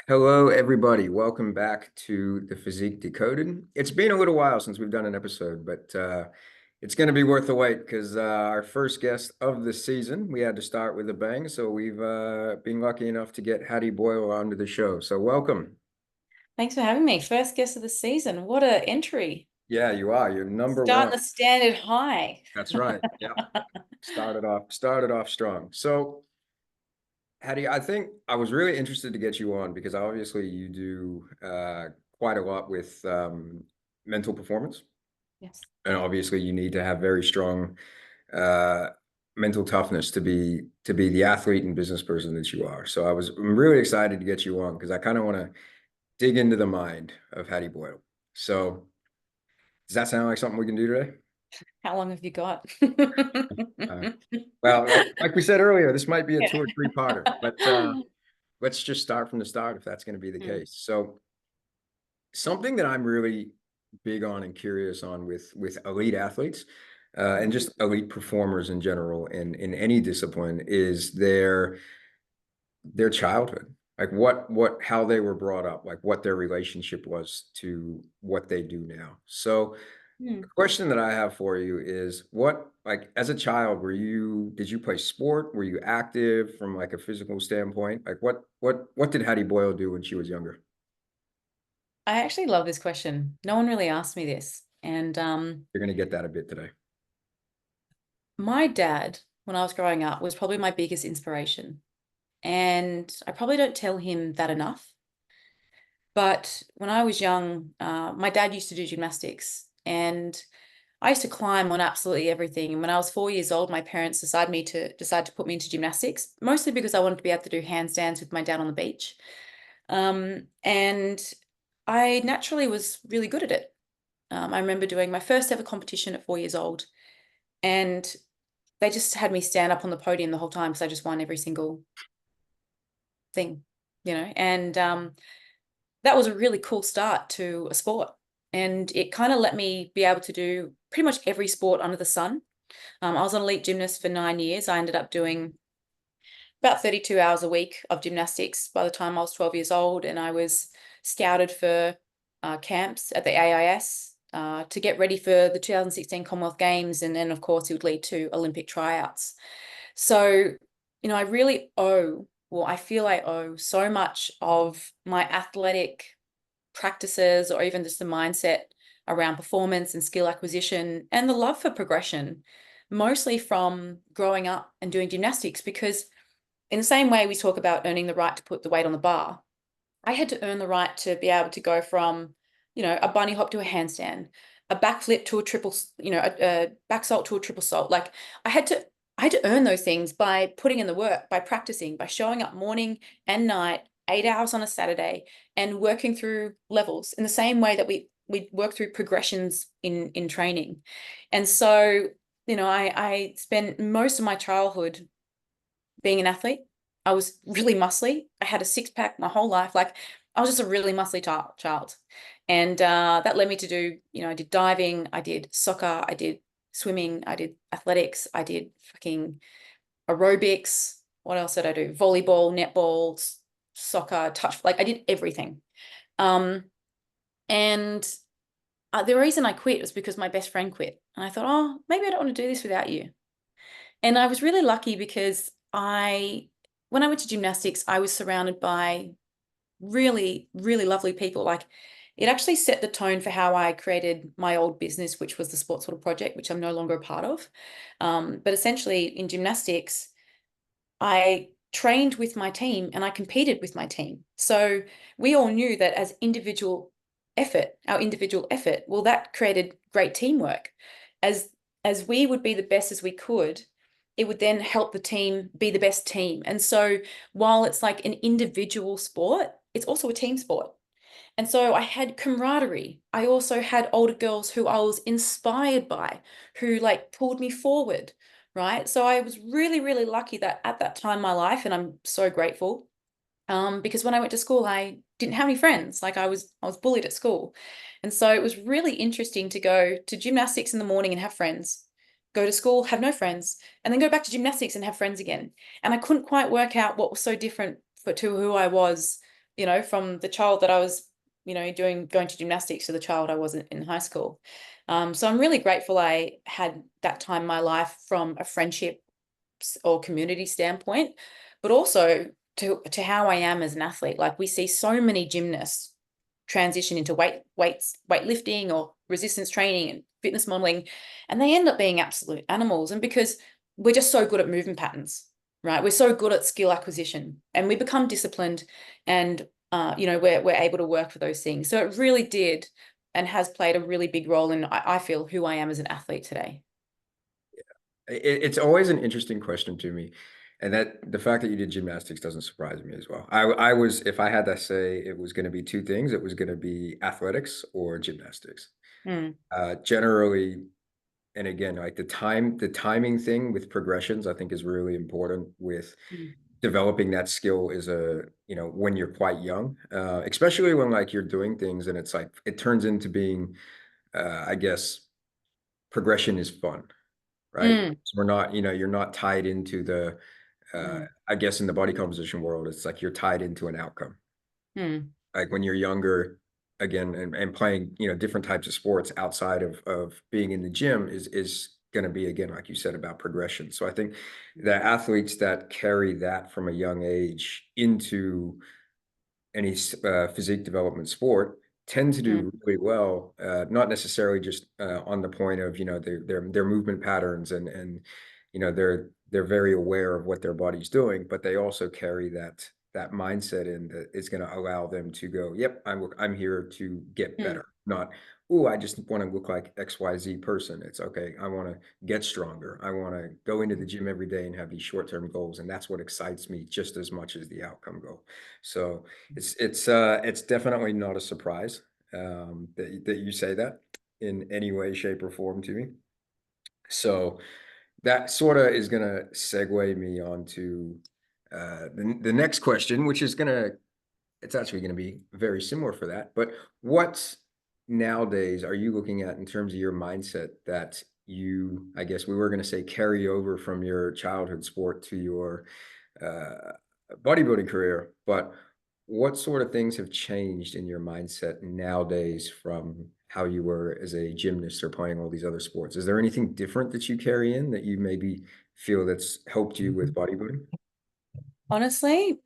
Hello, everybody. Welcome back to the Physique Decoded. It's been a little while since we've done an episode, but it's going to be worth the wait because our first guest of the season, we had to start with a bang. So we've been lucky enough to get Hattie Boyle onto the show. So welcome. Thanks for having me. First guest of the season. What a entry. Yeah, you are. You're number Starting one. the standard high. That's right. Yeah. Started off strong. So Hattie, I think I was really interested to get you on because obviously you do quite a lot with mental performance. Yes. And obviously you need to have very strong uh, mental toughness to be the athlete and business person that you are. So I'm really excited to get you on because I kind of want to dig into the mind of Hattie Boyle. So does that sound like something we can do today? How long have you got? Uh, well, like we said earlier, this might be a Yeah. two or three parter, but let's just start from the start if that's going to be the Mm. case. So something that I'm really big on and curious on with elite athletes and Mhm. just elite performers in general in any discipline is their childhood. Like what how they were brought up, like what their relationship was to what they do now. So the Mm. question that I have for you is what like as a child did you play sport? Were you active from like a physical standpoint? Like what did Hattie Boyle do when she was younger? I actually love this question. No one really asked me this. And You're going to get that a bit today. my dad, when I was growing up, was probably my biggest inspiration. And I probably don't tell him that enough. But when I was young, my dad used to do gymnastics. And I used to climb on absolutely everything. And when I was 4 years old, my parents decided to put me into gymnastics, mostly because I wanted to be able to do handstands with my dad on the beach. And I naturally was really good at it. I remember doing my first ever competition at 4 years old, and they just had me stand up on the podium the whole time because I just won every single thing, And that was a really cool start to a sport. And it kind of let me be able to do pretty much every sport under the sun. I was an elite gymnast for 9 years. I ended up doing about 32 hours a week of gymnastics by the time I was 12 years old. And I was scouted for camps at the AIS to get ready for the 2016 Commonwealth Games. And then, of course, it would lead to Olympic tryouts. So, I feel I owe so much of my athletic practices or even just the mindset around performance and skill acquisition and the love for progression, mostly from growing up and doing gymnastics. Because in the same way we talk about earning the right to put the weight on the bar, I had to earn the right to be able to go from, a bunny hop to a handstand, a backflip to a triple, a back salt to a triple salt. Like I had to earn those things by putting in the work, by practicing, by showing up morning and night, 8 hours on a Saturday, and working through levels in the same way that we work through progressions in training. And so, I spent most of my childhood being an athlete. I was really muscly. I had a six pack my whole life. Like I was just a really muscly child. And that led me to do, I did diving, I did soccer, I did swimming, I did athletics, I did fucking aerobics. What else did I do? Volleyball, netball, soccer, touch. Like I did everything. Um, and the reason I quit was because my best friend quit. And I thought, oh, maybe I don't want to do this without you. And I was really lucky because when I went to gymnastics, I was surrounded by really, really lovely people. Like it actually set the tone for how I created my old business, which was the Sports Little Project, which I'm no longer a part of. But essentially in gymnastics, I trained with my team and I competed with my team. So we all knew that as our individual effort, well, that created great teamwork. As as we would be the best as we could, it would then help the team be the best team. And so while it's like an individual sport, it's also a team sport. And so I had camaraderie. I also had older girls who I was inspired by, who like pulled me forward, right? So I was really, really lucky that at that time in my life, and I'm so grateful, because when I went to school, I didn't have any friends. Like I was bullied at school. And so it was really interesting to go to gymnastics in the morning and have friends, go to school, have no friends, and then go back to gymnastics and have friends again. And I couldn't quite work out what was so different to who I was you know, from the child that I was, you know, going to gymnastics to the child I wasn't in high school. So I'm really grateful I had that time in my life from a friendship or community standpoint, but also to how I am as an athlete. Like we see so many gymnasts transition into weightlifting or resistance training and fitness modeling, and they end up being absolute animals. And because we're just so good at movement patterns, right? We're so good at skill acquisition, and we become disciplined, and you know, we're able to work for those things. So it really did and has played a really big role in, I feel, who I am as an athlete today. It's always an interesting question to me. And that the fact that you did gymnastics doesn't surprise me as well. I was, if I had to say it was going to be two things, it was going to be athletics or gymnastics. Mm, Generally, and again, like the timing thing with progressions, I think is really important with mm, developing that skill is when you're quite young, especially when like you're doing things and it's like, it turns into being, I guess, progression is fun, right? mm, So we're not, you're not tied into the, mm, I guess in the body composition world, it's like you're tied into an outcome. mm, Like when you're younger, again, and playing, different types of sports outside of being in the gym is going to be, again, like you said, about progression. So I think the athletes that carry that from a young age into any physique development sport tend to mm, do really well, not necessarily just on the point of their movement patterns and they're very aware of what their body's doing, but they also carry that mindset in that is going to allow them to go, yep, I'm here to get mm, better, not, oh, I just want to look like XYZ person. It's okay, I want to get stronger. I want to go into the gym every day and have these short-term goals, and that's what excites me just as much as the outcome goal. So it's definitely not a surprise, that you say that in any way, shape, or form to me. So that sort of is gonna segue me onto the next question, which is gonna it's actually gonna be very similar for that. But what nowadays are you looking at in terms of your mindset that you, I guess we were gonna say, carry over from your childhood sport to your uh, bodybuilding career, but what sort of things have changed in your mindset nowadays from how you were as a gymnast or playing all these other sports? Is there anything different that you carry in that you maybe feel that's helped you with bodybuilding? Honestly,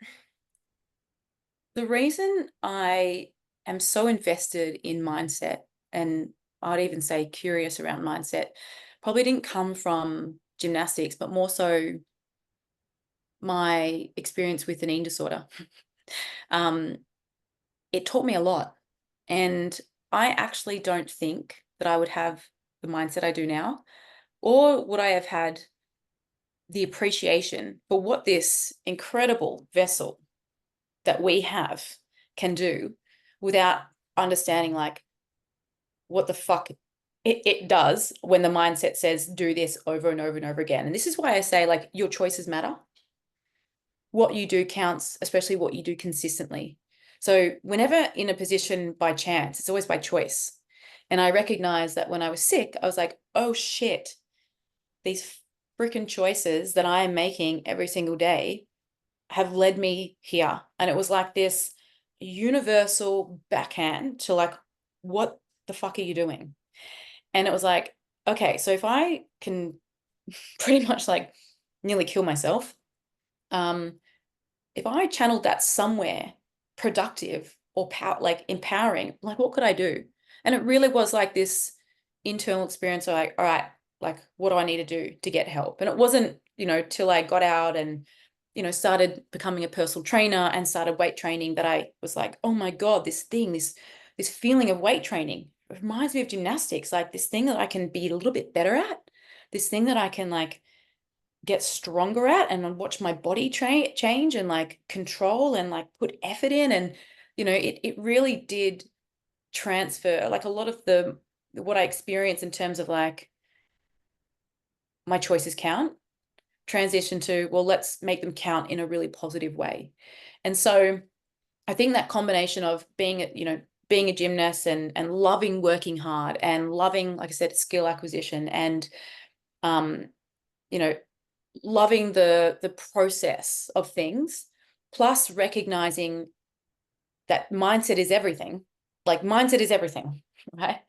the reason I am so invested in mindset, and I'd even say curious around mindset, probably didn't come from gymnastics, but more so my experience with an eating disorder. Um, it taught me a lot. And I actually don't think that I would have the mindset I do now, or would I have had the appreciation for what this incredible vessel that we have can do without understanding like what the fuck it does when the mindset says do this over and over and over again. And this is why I say like your choices matter. What you do counts, especially what you do consistently. So whenever in a position by chance, it's always by choice. And I recognize that when I was sick, I was like, oh shit, these freaking choices that I am making every single day have led me here. And it was like this universal backhand to like, what the fuck are you doing? And it was like, okay, so if I can pretty much like nearly kill myself, um, if I channeled that somewhere productive or like empowering, like what could I do? And it really was like this internal experience of like, all right, like what do I need to do to get help? And it wasn't, you know, till I got out and, you know, started becoming a personal trainer and started weight training that I was like, oh my God, this feeling of weight training reminds me of gymnastics, like this thing that I can be a little bit better at, this thing that I can like get stronger at and watch my body change and like control and like put effort in. And you know it really did transfer like a lot of the what I experienced in terms of like my choices count transition to, well, let's make them count in a really positive way. And so I think that combination of being, you know, being a gymnast and loving working hard and loving, like I said, skill acquisition and um you know, loving the process of things, plus recognizing that mindset is everything. Like mindset is everything, right?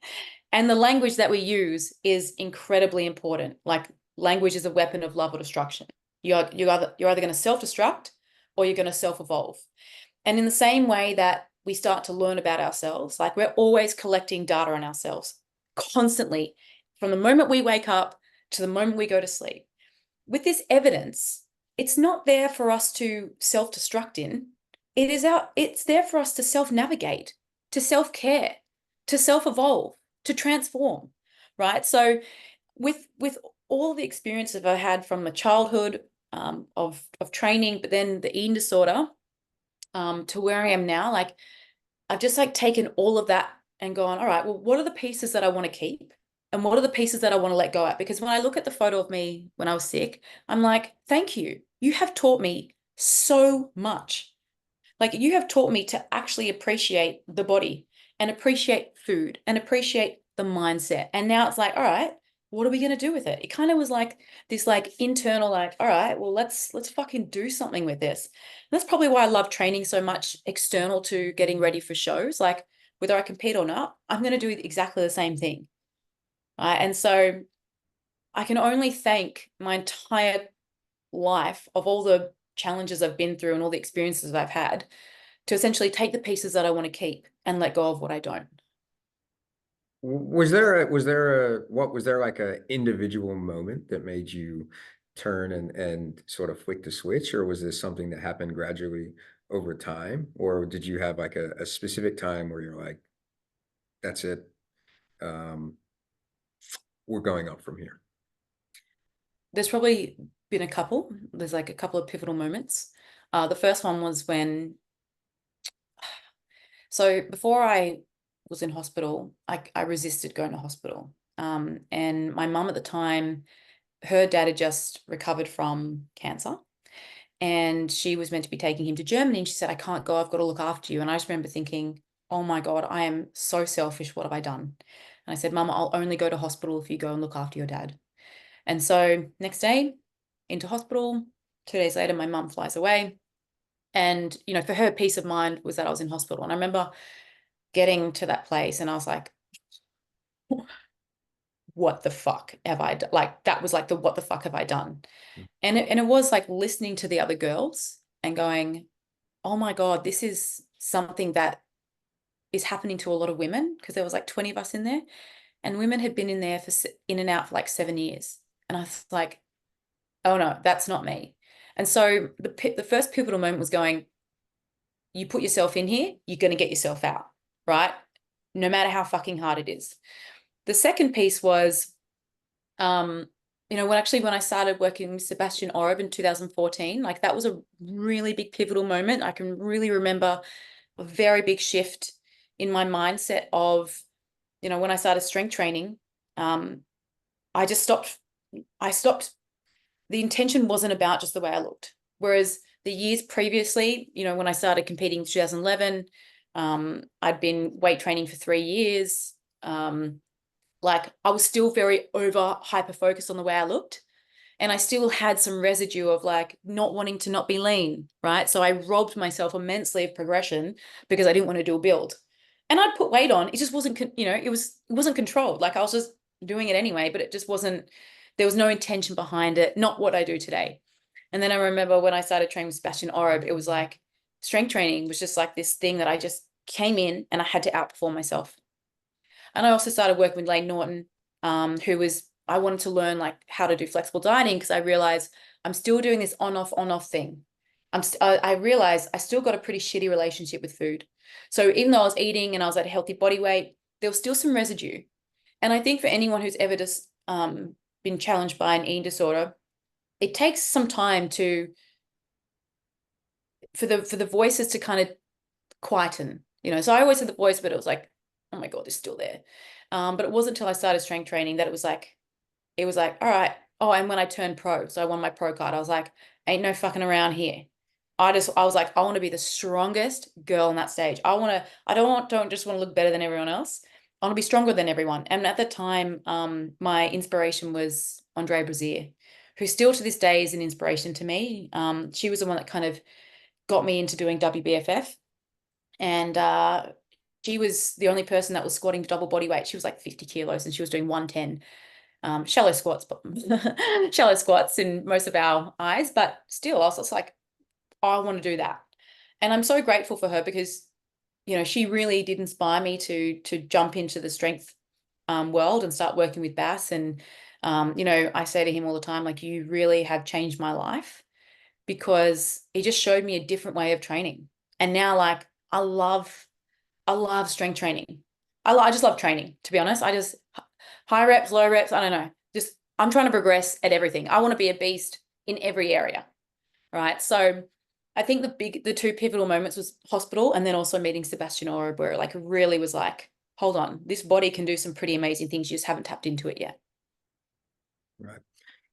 And the language that we use is incredibly important. Like language is a weapon of love or destruction. You're either going to self-destruct or you're going to self-evolve. And in the same way that we start to learn about ourselves, like we're always collecting data on ourselves constantly from the moment we wake up to the moment we go to sleep. With this evidence, it's not there for us to self-destruct in. It's there for us to self-navigate, to self-care, to self-evolve, to transform, right? So with all the experiences I've had from my childhood, of training, but then the eating disorder, to where I am now, like I've just like taken all of that and gone, all right, well, what are the pieces that I want to keep? And what are the pieces that I want to let go at? Because when I look at the photo of me when I was sick, I'm like, thank you. You have taught me so much. Like you have taught me to actually appreciate the body and appreciate food and appreciate the mindset. And now it's like, all right, what are we going to do with it? It kind of was like this like internal, like, all right, well, let's fucking do something with this. And that's probably why I love training so much external to getting ready for shows. Like whether I compete or not, I'm going to do exactly the same thing. Right. And so I can only thank my entire life of all the challenges I've been through and all the experiences I've had to essentially take the pieces that I want to keep and let go of what I don't. Was there like a individual moment that made you turn and sort of flick the switch, or was this something that happened gradually over time? Or did you have like a specific time where you're like, that's it, um, we're going up from here? There's probably been a couple. There's like a couple of pivotal moments. The first one was when, so before I was in hospital, I resisted going to hospital. And my mum at the time, her dad had just recovered from cancer. And she was meant to be taking him to Germany. And she said, I can't go. I've got to look after you. And I just remember thinking, oh my God, I am so selfish. What have I done? And I said, Mum, I'll only go to hospital if you go and look after your dad. And so next day into hospital, 2 days later, my mum flies away. And, you know, for her, peace of mind was that I was in hospital. And I remember getting to that place and I was like, what the fuck have I done? Like, that was like the what the fuck have I done? And it was like listening to the other girls and going, oh my God, this is something that is happening to a lot of women, because there was like 20 of us in there and women had been in there for in and out for like 7 years. And I was like, oh no, that's not me. And so the first pivotal moment was going, you put yourself in here, you're going to get yourself out, right? No matter how fucking hard it is. The second piece was, when I started working with Sebastian Oreb in 2014, like that was a really big pivotal moment. I can really remember a very big shift in my mindset of, when I started strength training, I just stopped. The intention wasn't about just the way I looked. Whereas the years previously, when I started competing in 2011, I'd been weight training for 3 years. Like I was still very hyper focused on the way I looked. And I still had some residue of like not wanting to not be lean, right? So I robbed myself immensely of progression because I didn't want to do a build. And I'd put weight on. It just wasn't, it wasn't controlled. Like I was just doing it anyway, but it just wasn't, there was no intention behind it, not what I do today. And then I remember when I started training with Sebastian Oreb, it was like strength training was just like this thing that I just came in and I had to outperform myself. And I also started working with Lane Norton, I wanted to learn like how to do flexible dieting because I realized I'm still doing this on off thing. I realized I still got a pretty shitty relationship with food. So even though I was eating and I was at a healthy body weight, there was still some residue. And I think for anyone who's ever just been challenged by an eating disorder, it takes some time for the voices to kind of quieten. So I always had the voice, but it was like, oh my God, it's still there. But it wasn't until I started strength training that it was like, all right. Oh, and when I turned pro, so I won my pro card, I was like, ain't no fucking around here. I was like, I want to be the strongest girl on that stage. I don't just want to look better than everyone else. I want to be stronger than everyone. And at the time, my inspiration was Andre Brazier, who still to this day is an inspiration to me. She was the one that kind of got me into doing WBFF. And she was the only person that was squatting double body weight. She was like 50 kilos and she was doing 110. Shallow squats, but shallow squats in most of our eyes, but still, I was just like, I want to do that. And I'm so grateful for her because, you know, she really did inspire me to jump into the strength world and start working with Bass. And, you know, I say to him all the time, like, you really have changed my life because he just showed me a different way of training. And now, like, I love strength training. I just love training, to be honest. I just high reps, low reps, I don't know. Just I'm trying to progress at everything. I want to be a beast in every area, right? So I think the two pivotal moments was hospital and then also meeting Sebastian Oro, where it like really was like, hold on, this body can do some pretty amazing things. You just haven't tapped into it yet. Right.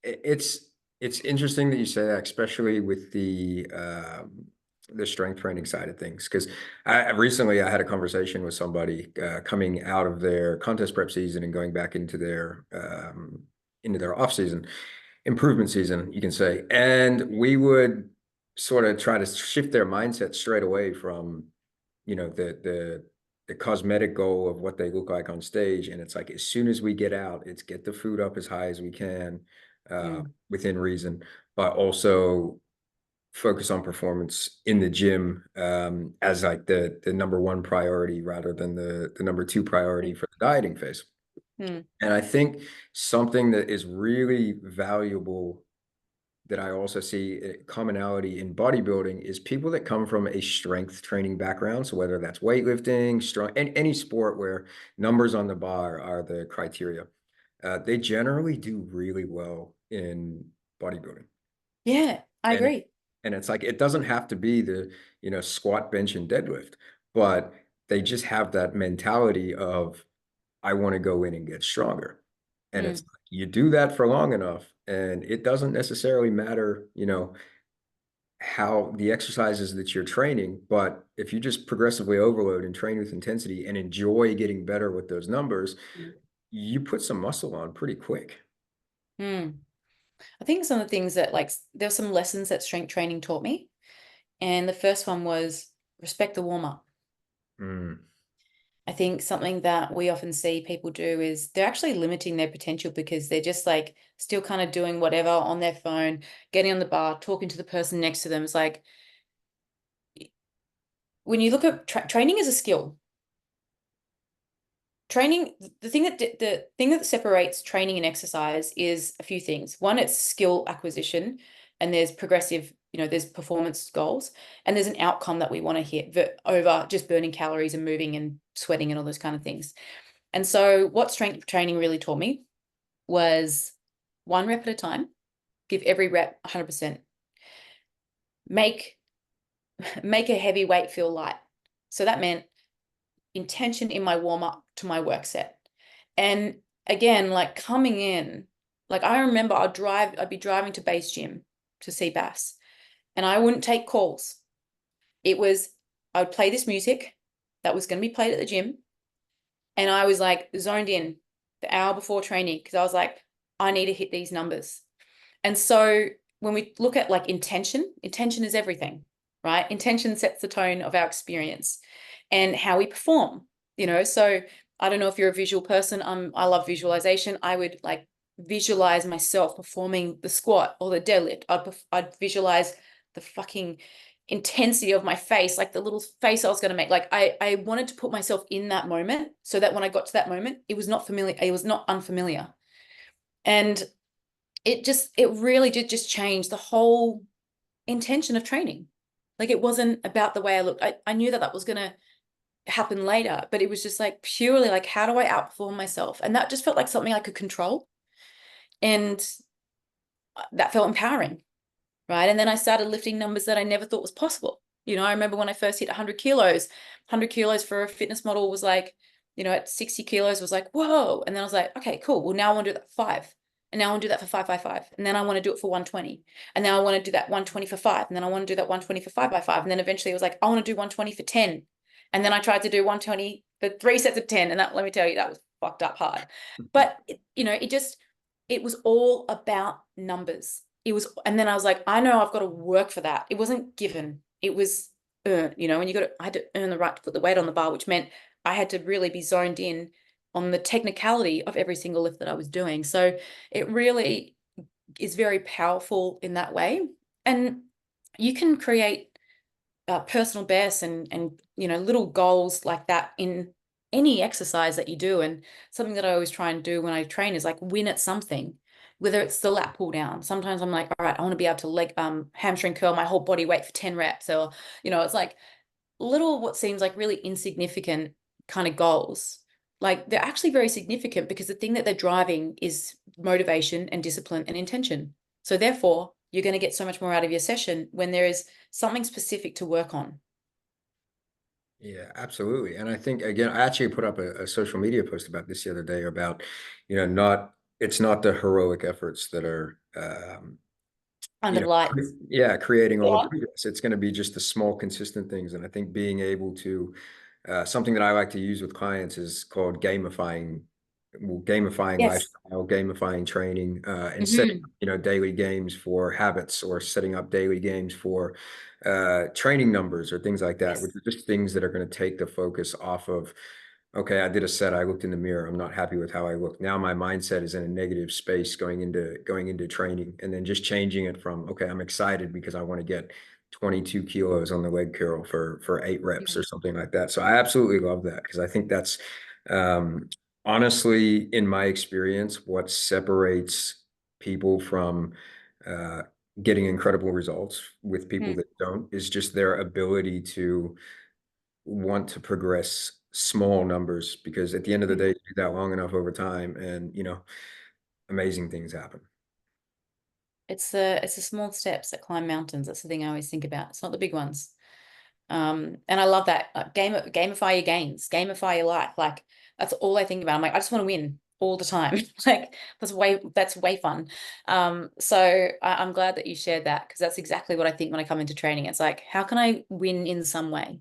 It's interesting that you say that, especially with the strength training side of things. Because I recently I had a conversation with somebody coming out of their contest prep season and going back into their off season, improvement season, you can say. And we would sort of try to shift their mindset straight away from, you know, the cosmetic goal of what they look like on stage. And it's like, as soon as we get out, it's get the food up as high as we can, Mm, within reason, but also focus on performance in the gym, as like the number one priority rather than the number two priority for the dieting phase. mm, And I think something that is really valuable that I also see a commonality in bodybuilding is people that come from a strength training background. So whether that's weightlifting, strong, any sport where numbers on the bar are the criteria, they generally do really well in bodybuilding. yeah, I And agree. and it's like it doesn't have to be the, you know, squat, bench, and deadlift, but they just have that mentality of I want to go in and get stronger. And it's Mm, like, you do that for long enough, and it doesn't necessarily matter, you know, how the exercises that you're training, but if you just progressively overload and train with intensity and enjoy getting better with those numbers, you put some muscle on pretty quick. mm. I think some of the things that like there were some lessons that strength training taught me. And the first one was respect the warm-up. Mm. I think something that we often see people do is they're actually limiting their potential because they're just like still kind of doing whatever on their phone, getting on the bar, talking to the person next to them. It's like when you look at training as a skill, training, the thing that separates training and exercise is a few things. One, it's skill acquisition, and there's progressive, you know, there's performance goals, and there's an outcome that we want to hit over just burning calories and moving and sweating and all those kind of things. And so what strength training really taught me was one rep at a time, give every rep 100%. Make make a heavy weight feel light. So that meant intention in my warm up to my work set. And again, like coming in, like I remember I'd be driving to base gym to see Bass, and I wouldn't take calls. It was I would play this music that was going to be played at the gym, and I was like zoned in the hour before training because I was like, I need to hit these numbers. And so when we look at like intention is everything, right? Intention sets the tone of our experience and how we perform, you know. So I don't know if you're a visual person. I love visualization. I would like visualize myself performing the squat or the deadlift. I'd visualize the fucking intensity of my face, like the little face I was going to make. Like I wanted to put myself in that moment so that when I got to that moment, it was not familiar. It was not unfamiliar. And it really did just change the whole intention of training. Like it wasn't about the way I looked. I knew that was going to happen later, but it was just like purely like, how do I outperform myself? And that just felt like something I could control. And that felt empowering, right? And then I started lifting numbers that I never thought was possible. You know, I remember when I first hit 100 kilos, 100 kilos for a fitness model was like, you know, at 60 kilos was like, whoa. And then I was like, okay, cool. Well, now I want to do that for 5. And now I want to do that for 5 by 5. And then I want to do it for 120. And now I want to do that 120 for 5. And then I want to do that 120 for 5 by 5. And then eventually it was like, I want to do 120 for 10. And then I tried to do 120 for 3 sets of 10. And that, let me tell you, that was fucked up hard. But, you know, it was all about numbers. It was, and then I was like, I know I've got to work for that. It wasn't given. It was earn, and I had to earn the right to put the weight on the bar, which meant I had to really be zoned in on the technicality of every single lift that I was doing. So it really is very powerful in that way. And you can create personal bests and little goals like that in any exercise that you do. And something that I always try and do when I train is like win at something, whether it's the lat pull down. Sometimes I'm like, all right, I want to be able to hamstring curl my whole body weight for 10 reps, or it's like little what seems like really insignificant kind of goals. Like they're actually very significant because the thing that they're driving is motivation and discipline and intention. So therefore, you're going to get so much more out of your session when there is something specific to work on. Yeah, absolutely. And I think again, I actually put up a social media post about this the other day about, not it's not the heroic efforts that are Under the lights. yeah, creating all the Yeah. progress. It's going to be just the small, consistent things. And I think being able to, something that I like to use with clients is called gamifying, well, gamifying Yes. lifestyle, gamifying training, and setting, Hmm. daily games for habits, or setting up daily games for training numbers or things like that, which Yes. are just things that are going to take the focus off of, okay, I did a set, I looked in the mirror, I'm not happy with how I look. Now my mindset is in a negative space going into training, and then just changing it from, okay, I'm excited because I want to get 22 kilos on the leg curl for 8 reps or Mm. something like that. So I absolutely love that, because I think that's um honestly, in my experience, what separates people from uh getting incredible results with people Mm. that don't, is just their ability to want to progress small numbers, because at the end of the day, Mm. you do that long enough over time, and amazing things happen. It's the small steps that climb mountains. That's the thing I always think about. It's not the big ones. And I love that. Gamify your gains, gamify your life. Like that's all I think about. I'm like, I just want to win all the time. Like that's way fun. So I'm glad that you shared that, because that's exactly what I think when I come into training. It's like, how can I win in some way?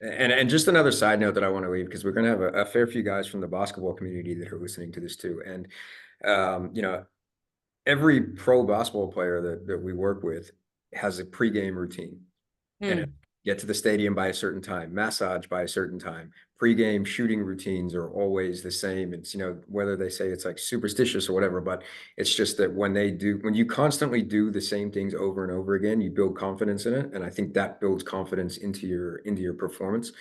And just another side note that I want to leave, because we're going to have a fair few guys from the basketball community that are listening to this too. And every pro basketball player that we work with has a pregame routine, and Mm. get to the stadium by a certain time, massage by a certain time. Pre-game shooting routines are always the same. It's, whether they say it's like superstitious or whatever, but it's just that when you constantly do the same things over and over again, you build confidence in it. And I think that builds confidence into your performance,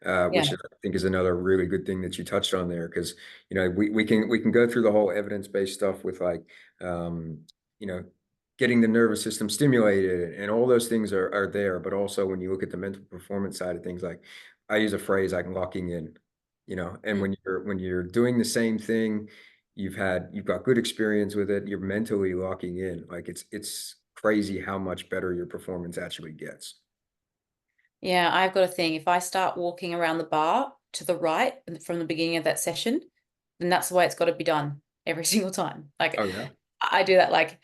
Yeah. which I think is another really good thing that you touched on there. Because, we can go through the whole evidence-based stuff with like, um, you know, getting the nervous system stimulated, and all those things are there. But also when you look at the mental performance side of things, like I use a phrase like locking in, and Mm. when you're doing the same thing, you've got good experience with it, you're mentally locking in. Like it's crazy how much better your performance actually gets. Yeah, I've got a thing. If I start walking around the bar to the right from the beginning of that session, then that's the way it's got to be done every single time. Like Oh yeah. I do that. Like,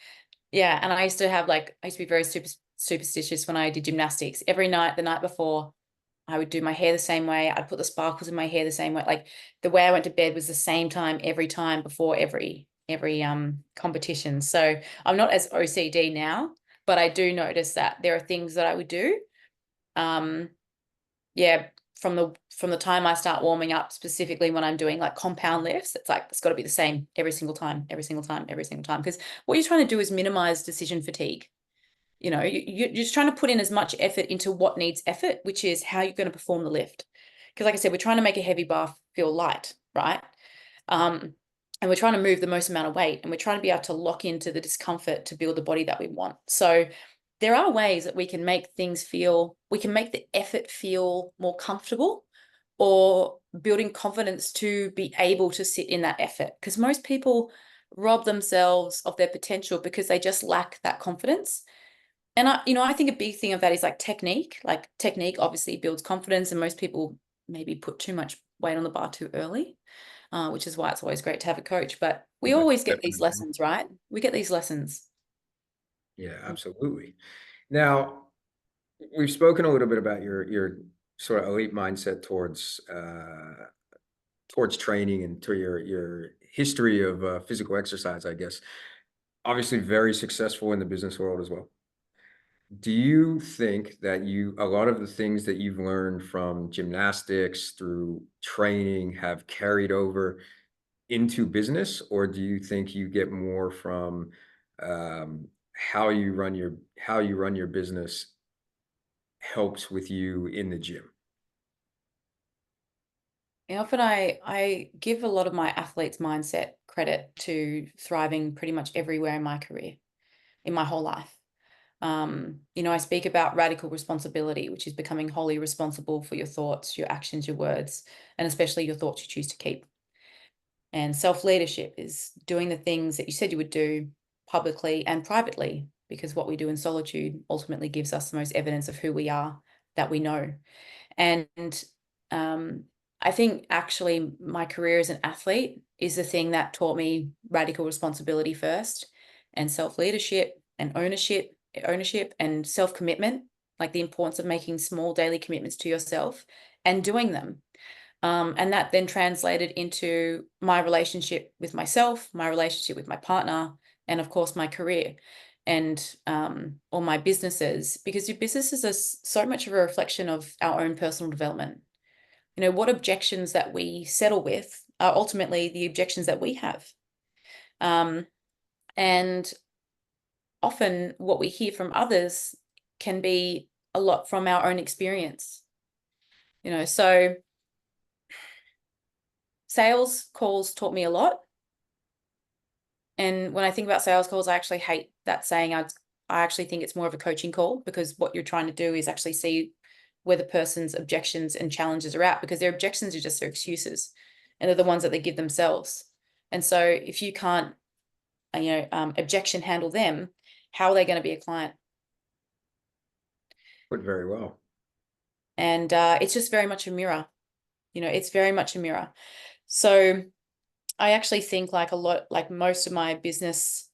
yeah. And I used to be very superstitious when I did gymnastics. Every night, the night before, I would do my hair the same way. I'd put the sparkles in my hair the same way. Like the way I went to bed was the same time every time before every competition. So I'm not as OCD now, but I do notice that there are things that I would do. Um, yeah, from the time I start warming up, specifically when I'm doing like compound lifts, it's like it's got to be the same every single time, every single time, every single time. Because what you're trying to do is minimize decision fatigue. You're just trying to put in as much effort into what needs effort, which is how you're going to perform the lift. Because like I said, we're trying to make a heavy bar feel light, right? Um, and we're trying to move the most amount of weight, and we're trying to be able to lock into the discomfort to build the body that we want. So there are ways that we can make the effort feel more comfortable, or building confidence to be able to sit in that effort. Because most people rob themselves of their potential because they just lack that confidence. And I think a big thing of that is like technique. Like technique obviously builds confidence, and most people maybe put too much weight on the bar too early, which is why it's always great to have a coach. But we That's always get these definitely true. lessons, right? We get these lessons. Yeah, absolutely. Now, we've spoken a little bit about your sort of elite mindset towards training, and to your history of physical exercise, I guess. Obviously, very successful in the business world as well. Do you think that a lot of the things that you've learned from gymnastics through training have carried over into business, or do you think you get more from how you run your business helps with you in the gym? And often I give a lot of my athletes' mindset credit to thriving pretty much everywhere in my career, in my whole life. I speak about radical responsibility, which is becoming wholly responsible for your thoughts, your actions, your words, and especially your thoughts you choose to keep. And self-leadership is doing the things that you said you would do publicly and privately, because what we do in solitude ultimately gives us the most evidence of who we are that we know. And um, I think actually my career as an athlete is the thing that taught me radical responsibility first, and self-leadership and ownership and self-commitment, like the importance of making small daily commitments to yourself and doing them. And that then translated into my relationship with myself, my relationship with my partner, and of course my career and or my businesses, because your businesses are so much of a reflection of our own personal development. What objections that we settle with are ultimately the objections that we have. Um, and often what we hear from others can be a lot from our own experience. So sales calls taught me a lot. And when I think about sales calls, I actually hate that saying. I actually think it's more of a coaching call, because what you're trying to do is actually see where the person's objections and challenges are at, because their objections are just their excuses, and they're the ones that they give themselves. And so if you can't, objection handle them, how are they going to be a client? Put very well. And it's just very much a mirror. It's very much a mirror. So I actually think like most of my business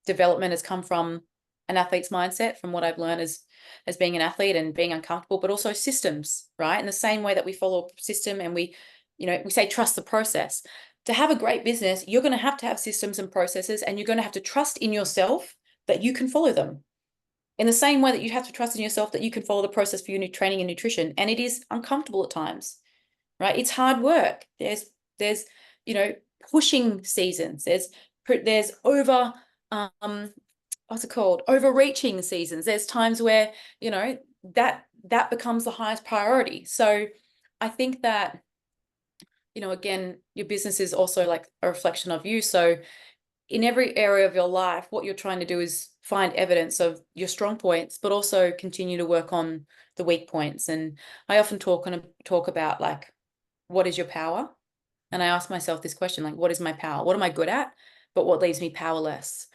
development has come from an athlete's mindset, from what I've learned as being an athlete and being uncomfortable, but also systems, right? In the same way that we follow a system and we say trust the process. To have a great business, you're going to have systems and processes, and you're going to have to trust in yourself that you can follow them. In the same way that you have to trust in yourself that you can follow the process for your new training and nutrition. And it is uncomfortable at times, right? It's hard work. There's pushing seasons. There's over what's it called? Overreaching seasons. There's times where, that becomes the highest priority. So I think that, again, your business is also like a reflection of you. So in every area of your life, what you're trying to do is find evidence of your strong points, but also continue to work on the weak points. And I often talk about like, what is your power? And I ask myself this question, like, what is my power? What am I good at? But what leaves me powerless?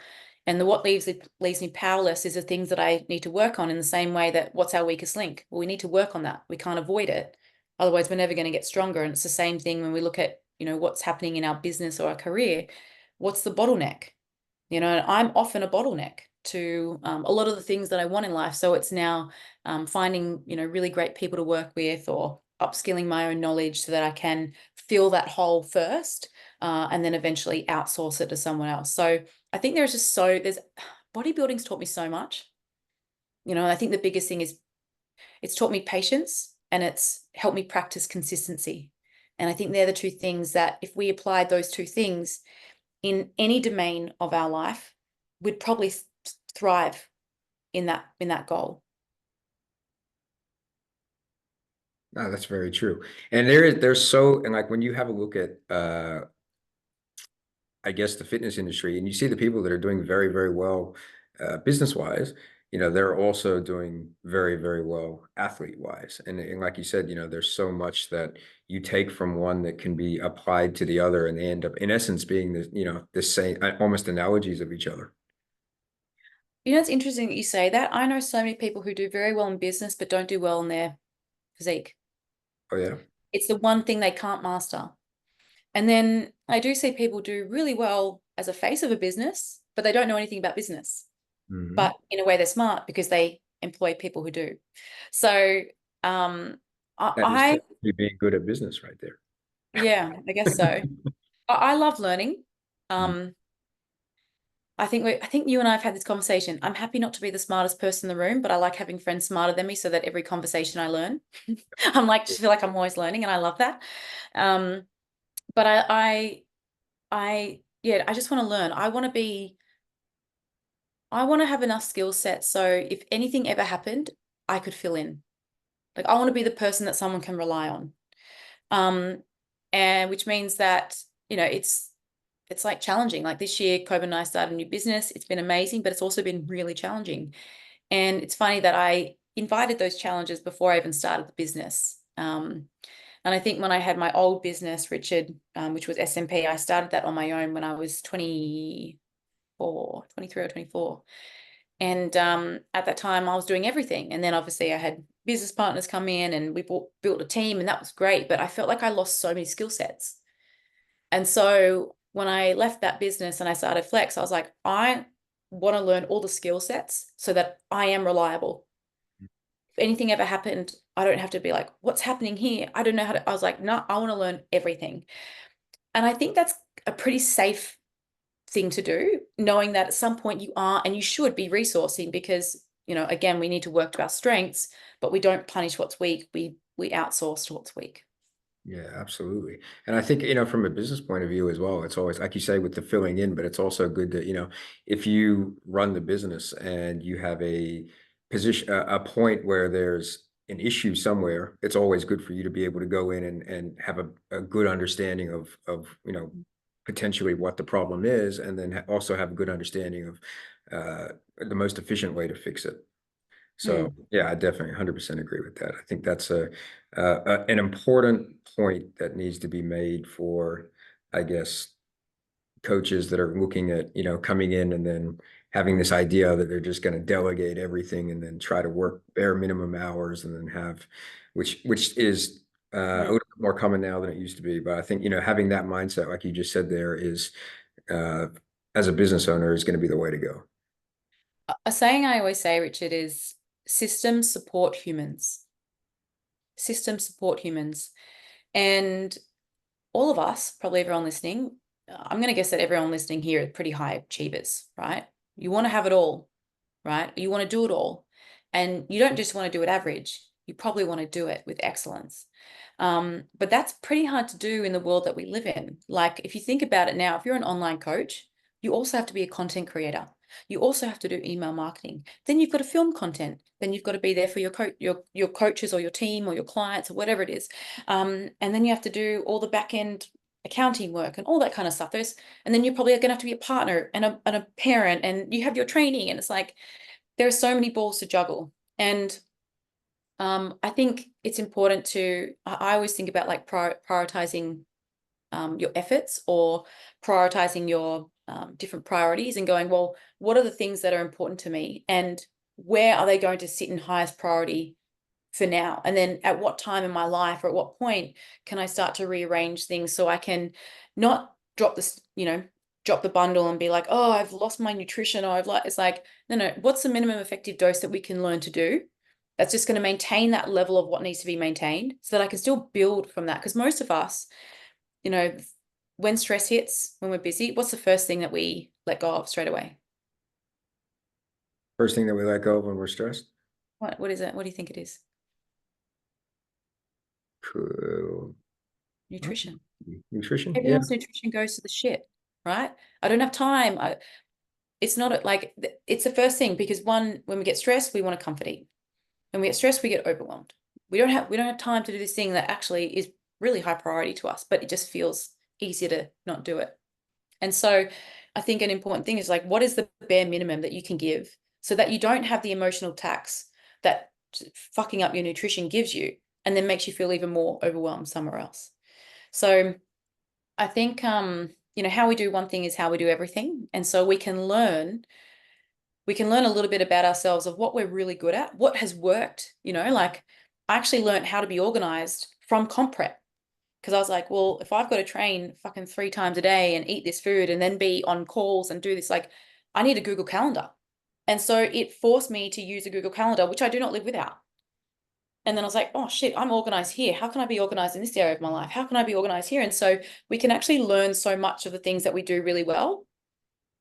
And what leaves me powerless is the things that I need to work on, in the same way that what's our weakest link? Well, we need to work on that. We can't avoid it. Otherwise, we're never going to get stronger. And it's the same thing when we look at, what's happening in our business or our career. What's the bottleneck? And I'm often a bottleneck to a lot of the things that I want in life. So it's now finding, really great people to work with, or upskilling my own knowledge so that I can fill that hole first, and then eventually outsource it to someone else. So I think there's bodybuilding's taught me so much. I think the biggest thing is it's taught me patience, and it's helped me practice consistency. And I think they're the two things that, if we applied those two things in any domain of our life, we'd probably thrive in that goal. No, that's very true. And there's like when you have a look at I guess the fitness industry, and you see the people that are doing very, very well business wise, they're also doing very, very well athlete wise. And like you said, there's so much that you take from one that can be applied to the other, and they end up in essence being the same, almost analogies of each other. It's interesting that you say that. I know so many people who do very well in business but don't do well in their physique. Oh yeah. It's the one thing they can't master. And then I do see people do really well as a face of a business, but they don't know anything about business. Hmm. But in a way, they're smart because they employ people who do. So That is I technically being good at business right there. yeah, I guess so. I love learning. Mm. Um, I think you and I have had this conversation. I'm happy not to be the smartest person in the room, but I like having friends smarter than me so that every conversation I learn. I'm like, just feel like I'm always learning, and I love that. Um, but yeah, I just want to learn. I want to have enough skill sets so if anything ever happened, I could fill in. Like I want to be the person that someone can rely on. Um, and which means that, it's like challenging. Like this year, Kobe and I started a new business. It's been amazing, but it's also been really challenging. And it's funny that I invited those challenges before I even started the business. And I think when I had my old business, Richard, which was SMP, I started that on my own when I was 23 or 24. And at that time, I was doing everything. And then obviously I had business partners come in and we built a team, and that was great. But I felt like I lost so many skill sets. And so when I left that business and I started Flex, I was like, I want to learn all the skill sets so that I am reliable. If anything ever happened, I don't have to be like, what's happening here? I don't know how to. I was like, no, I want to learn everything. And I think that's a pretty safe thing to do, knowing that at some point you are and you should be resourcing because, again, we need to work to our strengths, but we don't punish what's weak. We outsource to what's weak. Yeah, absolutely. And I think, from a business point of view as well, it's always like you say with the filling in, but it's also good to, if you run the business and you have a position, a point where there's an issue somewhere, it's always good for you to be able to go in and have a good understanding of potentially what the problem is, and then also have a good understanding of the most efficient way to fix it. So Mm. yeah, I definitely 100% agree with that. I think that's an important point that needs to be made for, I guess, coaches that are looking at, coming in and then having this idea that they're just going to delegate everything and then try to work bare minimum hours and then have, which is a Mm. little bit more common now than it used to be. But I think, having that mindset, like you just said there, is uh, as a business owner is going to be the way to go. A saying I always say, Richard, is systems support humans. Systems support humans. And all of us, probably everyone listening, I'm going to guess that everyone listening here are pretty high achievers, right? You want to have it all, right? You want to do it all. And you don't just want to do it average. You probably want to do it with excellence. But that's pretty hard to do in the world that we live in. Like, if you think about it now, if you're an online coach, you also have to be a content creator. You also have to do email marketing. Then you've got to film content. Then you've got to be there for your coaches or your team or your clients or whatever it is. And then you have to do all the back end accounting work and all that kind of stuff. And then you're probably going to have to be a partner and a parent, and you have your training, and it's like there are so many balls to juggle. And I think it's important I always think about like prioritizing your efforts, or prioritizing your different priorities, and going, well, what are the things that are important to me, and where are they going to sit in highest priority for now? And then at what time in my life, or at what point can I start to rearrange things so I can not drop the bundle and be like, oh, I've lost my nutrition, or it's like, no, what's the minimum effective dose that we can learn to do that's just going to maintain that level of what needs to be maintained so that I can still build from that? Because most of us, you know, when stress hits, when we're busy, what's the first thing that we let go of straight away? First thing that we let go of when we're stressed. What is it? What do you think it is? Cool. Nutrition. Nutrition, yeah. Everyone's nutrition goes to the shit, right? I don't have time. It's not like it's the first thing, because when we get stressed, we want to comfort eat. When we get stressed, we get overwhelmed. We don't have time to do this thing that actually is really high priority to us, but it just feels easier to not do it. And so I think an important thing is like, what is the bare minimum that you can give so that you don't have the emotional tax that fucking up your nutrition gives you, and then makes you feel even more overwhelmed somewhere else. So I think how we do one thing is how we do everything. And so we can learn a little bit about ourselves, of what we're really good at, what has worked, like I actually learned how to be organized from comp prep, because I was like, well, if I've got to train fucking 3 times a day and eat this food and then be on calls and do this, like I need a Google Calendar. And so it forced me to use a Google Calendar, which I do not live without. And then I was like, oh shit, I'm organized here. How can I be organized in this area of my life? How can I be organized here? And so we can actually learn so much of the things that we do really well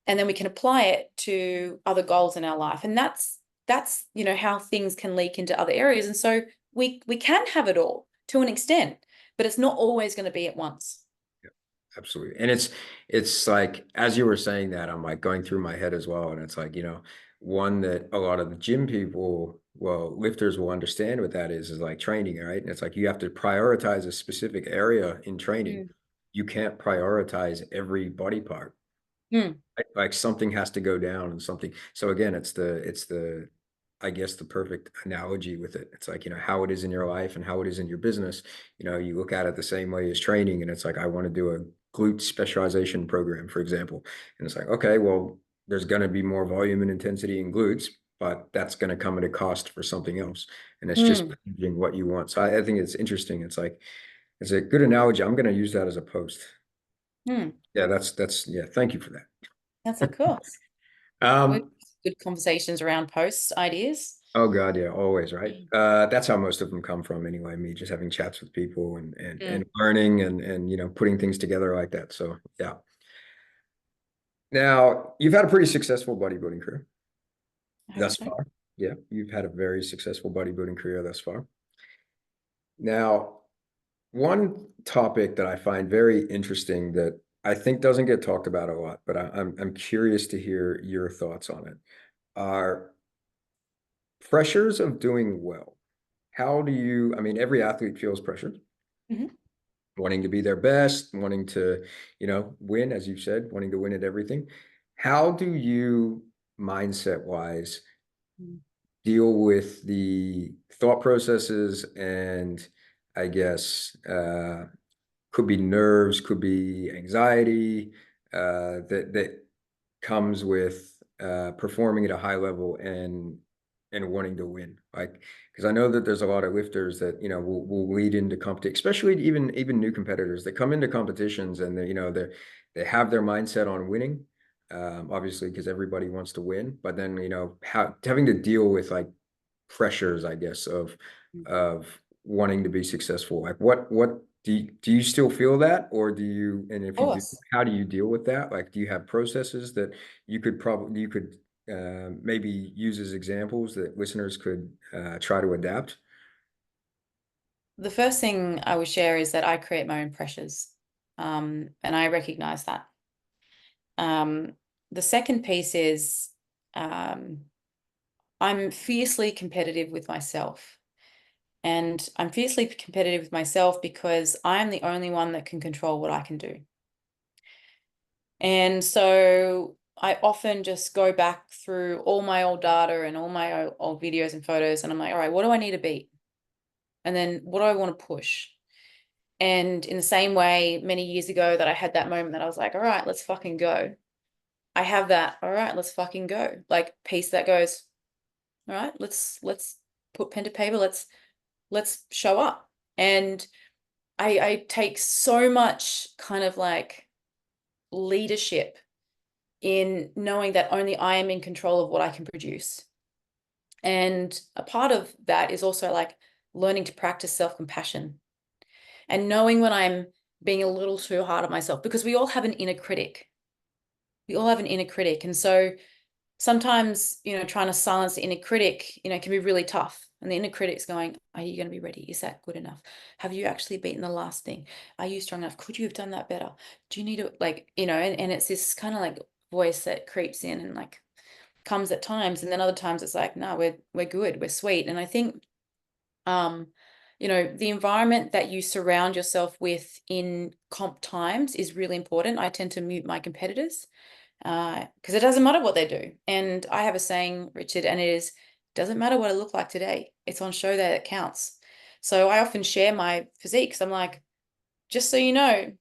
and then we can apply it to other goals in our life. And that's how things can leak into other areas. And so we can have it all to an extent, but it's not always going to be at once. Absolutely. And it's like, as you were saying that, I'm like going through my head as well. And it's like, one that a lot of the gym people, well, lifters will understand what that is like training, right? And it's like you have to prioritize a specific area in training. Mm. You can't prioritize every body part. Mm. Like something has to go down and something. So again, it's the I guess the perfect analogy with it. It's like, how it is in your life and how it is in your business. You look at it the same way as training, and it's like, I want to do a glute specialization program, for example. And it's like, okay, well, there's going to be more volume and intensity in glutes, but that's going to come at a cost for something else. And it's just Mm. packaging what you want. So I think it's interesting. It's like, it's a good analogy. I'm going to use that as a post. Mm. Yeah, yeah, thank you for that. That's of course. We've Um, good conversations around posts ideas. Oh God, yeah, always, right? Mm. That's how most of them come from anyway, me just having chats with people and Mm. learning and putting things together like that. So yeah. Now, you've had a pretty successful bodybuilding career I hope thus so. far. Yeah, you've had a very successful bodybuilding career thus far. Now, one topic that I find very interesting that I think doesn't get talked about a lot, but I'm curious to hear your thoughts on it, are pressures of doing well. How do you, I mean, every athlete feels pressure, Mhm. wanting to be their best, wanting to, win, as you've said, wanting to win at everything. How do you, mindset wise, Mm. deal with the thought processes and I guess could be nerves, could be anxiety that comes with performing at a high level and wanting to win. Like, because I know that there's a lot of lifters that will lead into competition, especially even new competitors that come into competitions and they have their mindset on winning. Obviously, because everybody wants to win, but then having to deal with like pressures, I guess, of wanting to be successful. Like what do you still feel that, or do you, and Of if you do, course. how do you deal with that? Like, do you have processes that you could maybe use as examples that listeners could try to adapt? The first thing I would share is that I create my own pressures. And I recognize that. Um, the second piece is um, I'm fiercely competitive with myself. And I'm fiercely competitive with myself because I'm the only one that can control what I can do. And so I often just go back through all my old data and all my old videos and photos, and I'm like, all right, what do I need to beat? And then what do I want to push? And in the same way, many years ago that I had that moment that I was like, all right, let's fucking go. I have that, all right, let's fucking go. Like piece that goes, all right, let's put pen to paper, let's show up. And I take so much kind of like leadership in knowing that only I am in control of what I can produce. And a part of that is also like learning to practice self-compassion and knowing when I'm being a little too hard on myself, because we all have an inner critic. We all have an inner critic. And so sometimes, trying to silence the inner critic, can be really tough. And the inner critic's going, are you going to be ready? Is that good enough? Have you actually beaten the last thing? Are you strong enough? Could you have done that better? Do you need to and it's this kind of like voice that creeps in and like comes at times. And then other times it's like, no, we're good. We're sweet. And I think, um, the environment that you surround yourself with in comp times is really important. I tend to mute my competitors because it doesn't matter what they do. And I have a saying, Richard, and it is, doesn't matter what I look like today. It's on show that it counts. So I often share my physique because I'm like, just so you know,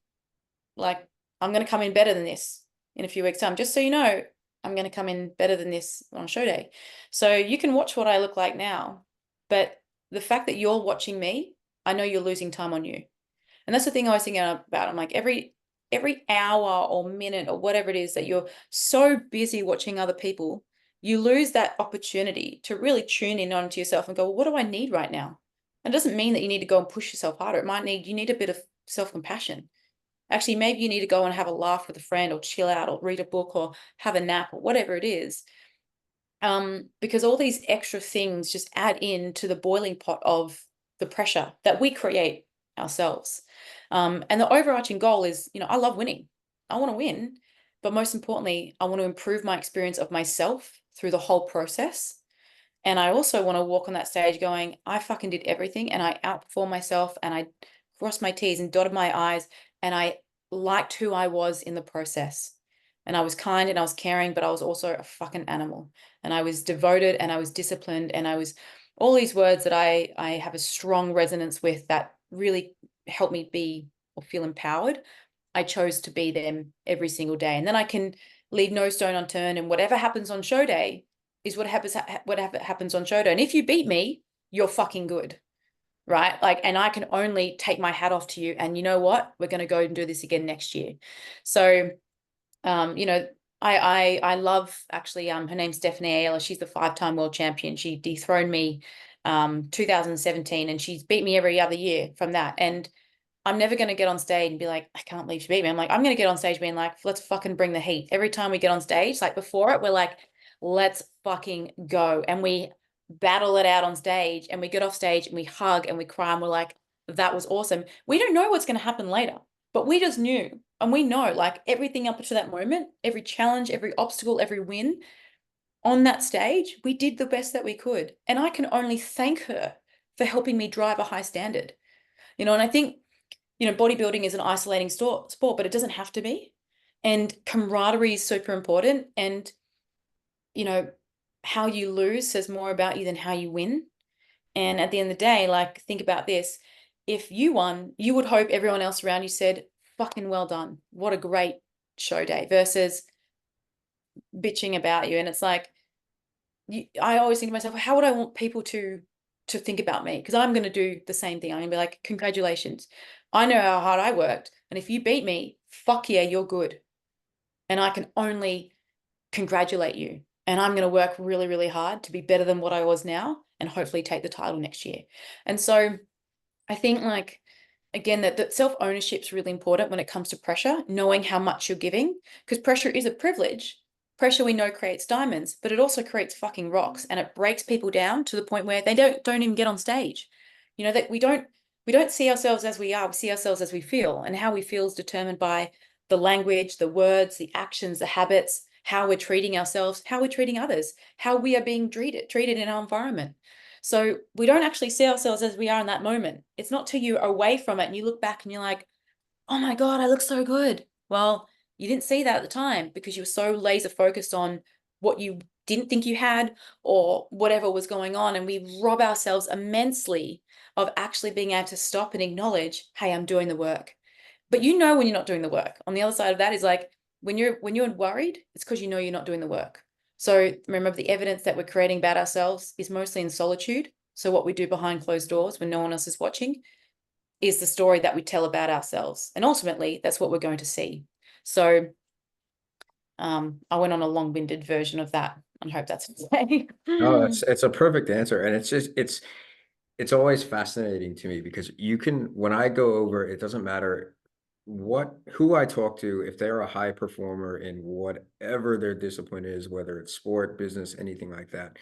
like I'm going to come in better than this in a few weeks' time. Just so you know, I'm going to come in better than this on show day. So you can watch what I look like now, but the fact that you're watching me, I know you're losing time on you. And that's the thing I was thinking about. I'm like, every hour or minute or whatever it is that you're so busy watching other people, you lose that opportunity to really tune in onto yourself and go, well, what do I need right now? It doesn't mean that you need to go and push yourself harder. It might need, you need a bit of self-compassion. Actually, maybe you need to go and have a laugh with a friend, or chill out, or read a book, or have a nap, or whatever it is. Because all these extra things just add in to the boiling pot of the pressure that we create ourselves. And the overarching goal is, I love winning. I want to win, but most importantly, I want to improve my experience of myself through the whole process. And I also want to walk on that stage going, I fucking did everything and I outperformed myself and I crossed my T's and dotted my I's and I liked who I was in the process. And I was kind and I was caring, but I was also a fucking animal. And I was devoted and I was disciplined and I was all these words that I have a strong resonance with that really help me be or feel empowered. I chose to be them every single day. And then I can leave no stone unturned, and whatever happens on show day is whatever happens on show day. And if you beat me, you're fucking good. Right. Like, and I can only take my hat off to you. And you know what? We're going to go and do this again next year. So, you know, I love actually, her name's Stephanie Ayala. She's the 5-time world champion. She dethroned me 2017, and she's beat me every other year from that. And I'm never going to get on stage and be like, I can't believe she beat me. I'm like, I'm going to get on stage being like, let's fucking bring the heat. Every time we get on stage, like before it, we're like, let's fucking go. And we battle it out on stage, and we get off stage and we hug and we cry and we're like, that was awesome. We don't know what's going to happen later, but we just knew. And we know, like, everything up to that moment, every challenge, every obstacle, every win on that stage, we did the best that we could. And I can only thank her for helping me drive a high standard. And I think, bodybuilding is an isolating sport, but it doesn't have to be. And camaraderie is super important. And, how you lose says more about you than how you win. And at the end of the day, like, think about this. If you won, you would hope everyone else around you said, fucking well done. What a great show day, versus bitching about you. And it's like, I always think to myself, how would I want people to think about me? Because I'm going to do the same thing. I'm going to be like, congratulations. I know how hard I worked. And if you beat me, fuck yeah, you're good. And I can only congratulate you. And I'm going to work really, really hard to be better than what I was now and hopefully take the title next year. And so I think, like, again, that self-ownership is really important when it comes to pressure, knowing how much you're giving, because pressure is a privilege. Pressure, we know, creates diamonds, but it also creates fucking rocks, and it breaks people down to the point where they don't even get on stage. That we don't see ourselves as we are, we see ourselves as we feel, and how we feel is determined by the language, the words, the actions, the habits, how we're treating ourselves, how we're treating others, how we are being treated in our environment. So we don't actually see ourselves as we are in that moment. It's not till you're away from it and you look back and you're like, oh my God, I look so good. Well, you didn't see that at the time because you were so laser focused on what you didn't think you had or whatever was going on. And we rob ourselves immensely of actually being able to stop and acknowledge, hey, I'm doing the work. But when you're not doing the work. On the other side of that is like, when you're worried, it's because you're not doing the work. So remember, the evidence that we're creating about ourselves is mostly in solitude. So what we do behind closed doors when no one else is watching is the story that we tell about ourselves. And ultimately, that's what we're going to see. So I went on a long-winded version of that. I hope that's okay. No, it's a perfect answer. And it's always fascinating to me because when I go over, it doesn't matter who I talk to, if they're a high performer in whatever their discipline is, whether it's sport, business, anything like that,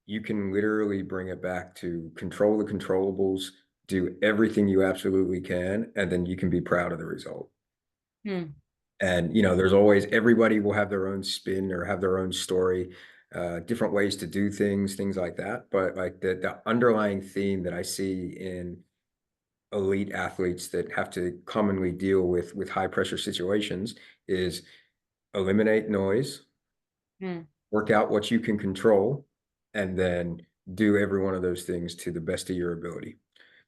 you can literally bring it back to control the controllables, do everything you absolutely can, and then you can be proud of the result. Hmm. And, there's always, everybody will have their own spin or have their own story, different ways to do things like that. But like the underlying theme that I see in elite athletes that have to commonly deal with high pressure situations is eliminate noise, Hmm. work out what you can control, and then do every one of those things to the best of your ability.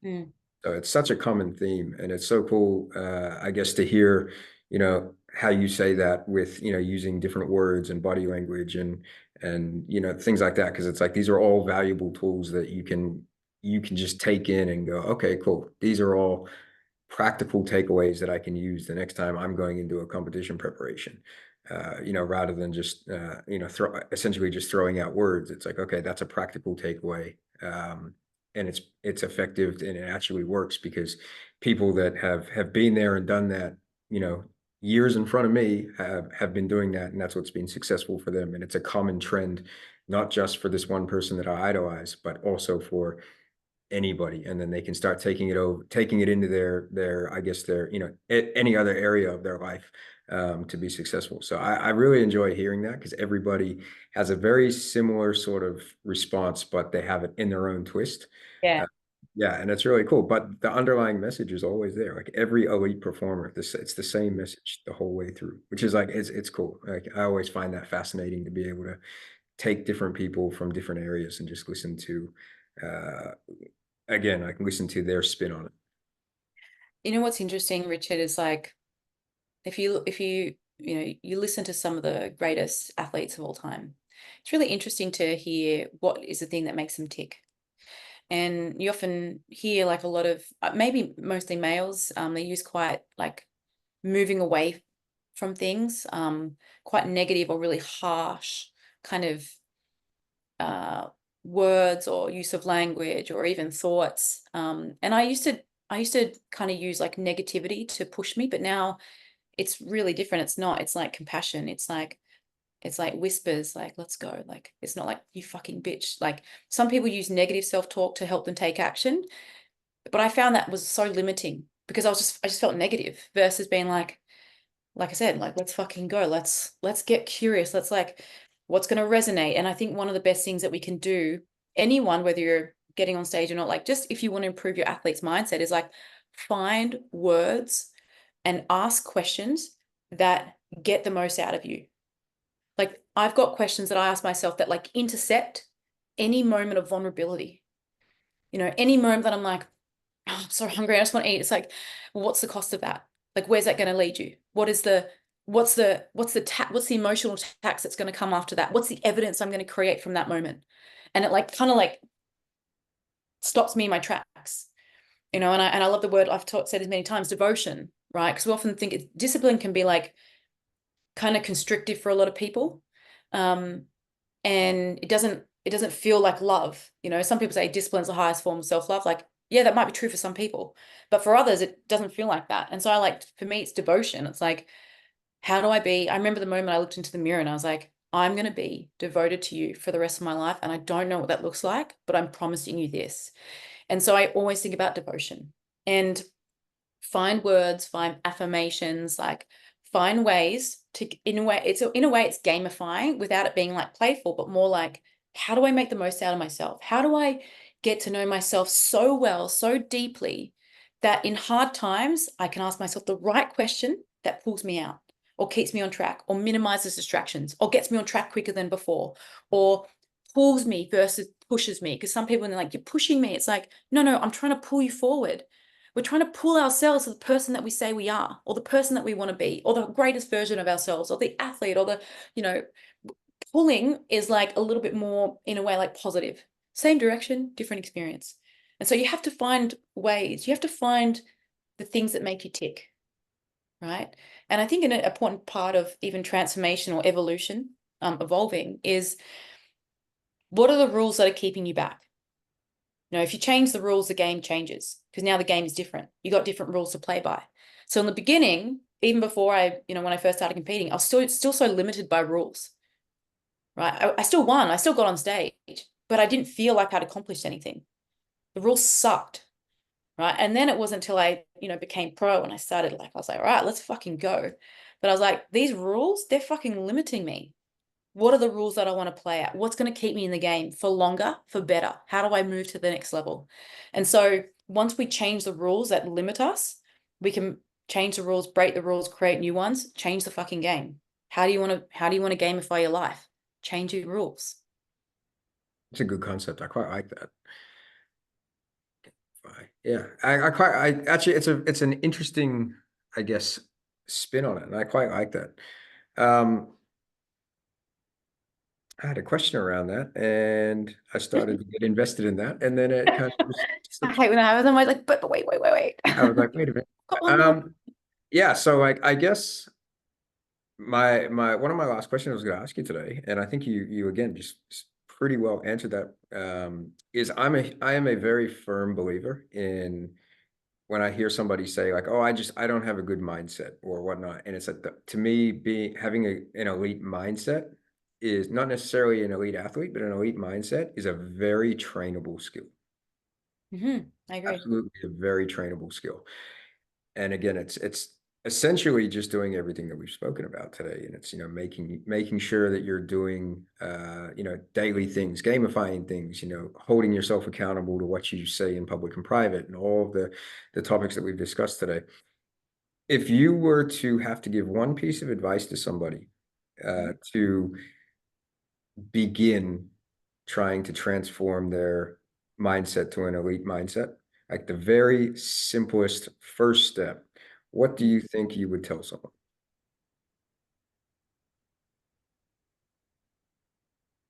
Hmm. So it's such a common theme, and it's so cool, I guess, to hear, how you say that with, using different words and body language and things like that, because it's like these are all valuable tools that you can just take in and go, okay, cool. These are all practical takeaways that I can use the next time I'm going into a competition preparation. Rather than just essentially just throwing out words. It's like, okay, that's a practical takeaway. And it's effective and it actually works because people that have been there and done that you know, years in front of me have been doing that, and that's what's been successful for them. And it's a common trend, not just for this one person that I idolize, but also for anybody. And then they can start taking it into their, I guess their, any other area of their life, to be successful. So I really enjoy hearing that, because everybody has a very similar sort of response, but they have it in their own twist. Yeah. Uh, yeah, and it's really cool. But the underlying message is always there. Like every elite performer, it's the same message the whole way through, which is like it's cool. Like I always find that fascinating, to be able to take different people from different areas and just listen to, uh again, I can listen to their spin on it. You know what's interesting, Richard, is like if you you listen to some of the greatest athletes of all time, it's really interesting to hear what is the thing that makes them tick. And you often hear like a lot of maybe mostly males, they use quite like moving away from things, quite negative or really harsh kind of uh, words or use of language or even thoughts. And I used to kind of use like negativity to push me, but now it's really different. It's not. It's like compassion. It's like whispers, like let's go. Like it's not like you fucking bitch. Like some people use negative self-talk to help them take action, but I found that was so limiting because I just felt negative versus being like I said, like let's fucking go. Let's get curious. Let's like what's going to resonate. And I think one of the best things that we can do, anyone, whether you're getting on stage or not, like just if you want to improve your athlete's mindset, is like find words and ask questions that get the most out of you. Like I've got questions that I ask myself that like intercept any moment of vulnerability. Any moment that I'm like, oh, I'm so hungry, I just want to eat. It's like, well, what's the cost of that? Like, where's that going to lead you? What's the emotional tax that's going to come after that? What's the evidence I'm going to create from that moment? And it like kind of like stops me in my tracks, and I love the word I've said this many times, devotion, right? Because we often think discipline can be like kind of constrictive for a lot of people. Um, and it doesn't feel like love. Some people say discipline is the highest form of self-love. Like, yeah, that might be true for some people, but for others it doesn't feel like that. And so for me it's devotion. It's like, how do I remember the moment I looked into the mirror and I was like, I'm going to be devoted to you for the rest of my life, and I don't know what that looks like, but I'm promising you this. And so I always think about devotion and find words, find affirmations, like find ways to, in a way it's gamifying without it being like playful, but more like, how do I make the most out of myself? How do I get to know myself so well, so deeply, that in hard times I can ask myself the right question that pulls me out or keeps me on track or minimizes distractions or gets me on track quicker than before or pulls me versus pushes me. Because some people, when they're like, you're pushing me, it's like, no, I'm trying to pull you forward. We're trying to pull ourselves to the person that we say we are, or the person that we want to be, or the greatest version of ourselves, or the athlete, or you know, pulling is like a little bit more, in a way, like positive. Same direction, different experience. And so you have to find ways, you have to find the things that make you tick, right? And I think an important part of even transformation or evolution, evolving, is what are the rules that are keeping you back? If you change the rules, the game changes because now the game is different. You got different rules to play by. So in the beginning, even before when I first started competing, I was still so limited by rules, right? I still won. I still got on stage, but I didn't feel like I'd accomplished anything. The rules sucked, right? And then it wasn't until I, became pro and I started I was like, all right, let's fucking go. But I was like, these rules, they're fucking limiting me. What are the rules that I want to play at? What's going to keep me in the game for longer, for better? How do I move to the next level? And so once we change the rules that limit us, we can change the rules, break the rules, create new ones, change the fucking game. How do you want to gamify your life? Change your rules. It's a good concept. I quite like that. Yeah, I quite, I actually, it's an interesting, I guess, spin on it, and I quite like that. I had a question around that, and I started to get invested in that, and then it kind of just I slipped. hate when I was, I'm like, but wait. I was like, wait a minute. Got one more. Yeah, so like, I guess my one of my last questions I was going to ask you today, and I think you again just pretty well answered that. Is I am a very firm believer in when I hear somebody say like, "Oh, I don't have a good mindset" or whatnot, and it's like to me, being having an elite mindset is not necessarily an elite athlete, but an elite mindset is a very trainable skill. I agree. Absolutely, a very trainable skill. And again, it's essentially just doing everything that we've spoken about today, and it's making sure that you're doing daily things, gamifying things, holding yourself accountable to what you say in public and private, and all of the topics that we've discussed today. If you were to have to give one piece of advice to somebody to begin trying to transform their mindset to an elite mindset, like the very simplest first step, what do you think you would tell someone?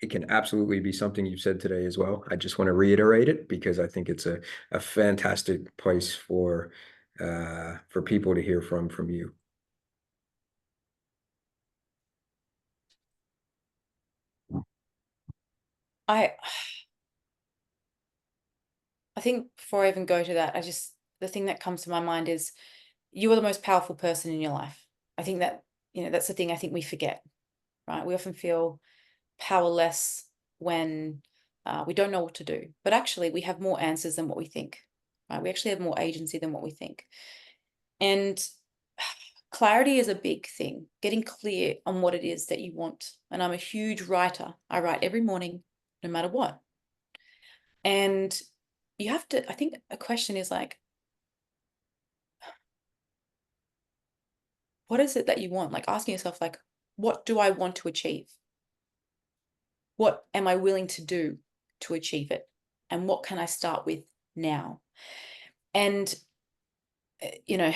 It can absolutely be something you've said today as well. I just want to reiterate it because I think it's a fantastic place for people to hear from you. I I think before I even go to that, the thing that comes to my mind is you are the most powerful person in your life. I think that, that's the thing I think we forget, right? We often feel powerless when we don't know what to do, but actually we have more answers than what we think, right? We actually have more agency than what we think. And clarity is a big thing, getting clear on what it is that you want. And I'm a huge writer. I write every morning, no matter what. And you have to, I think a question is like, what is it that you want? Like asking yourself, like, what do I want to achieve? What am I willing to do to achieve it? And what can I start with now? And, you know,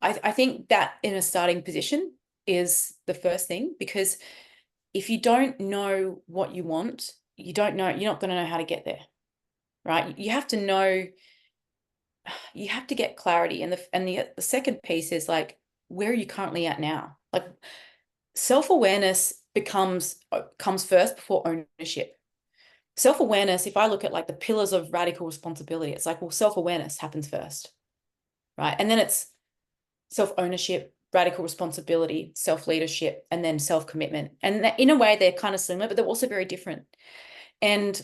I think that in a starting position is the first thing, because if you don't know what you want, you're not going to know how to get there, right? You have to know, you have to get clarity. And the second piece is like, where are you currently at now? Like self-awareness comes first before ownership. Self-awareness, if I look at like the pillars of radical responsibility, it's like, well, self-awareness happens first, right? And then it's self-ownership, radical responsibility, self-leadership, and then self-commitment. And in a way, they're kind of similar, but they're also very different. And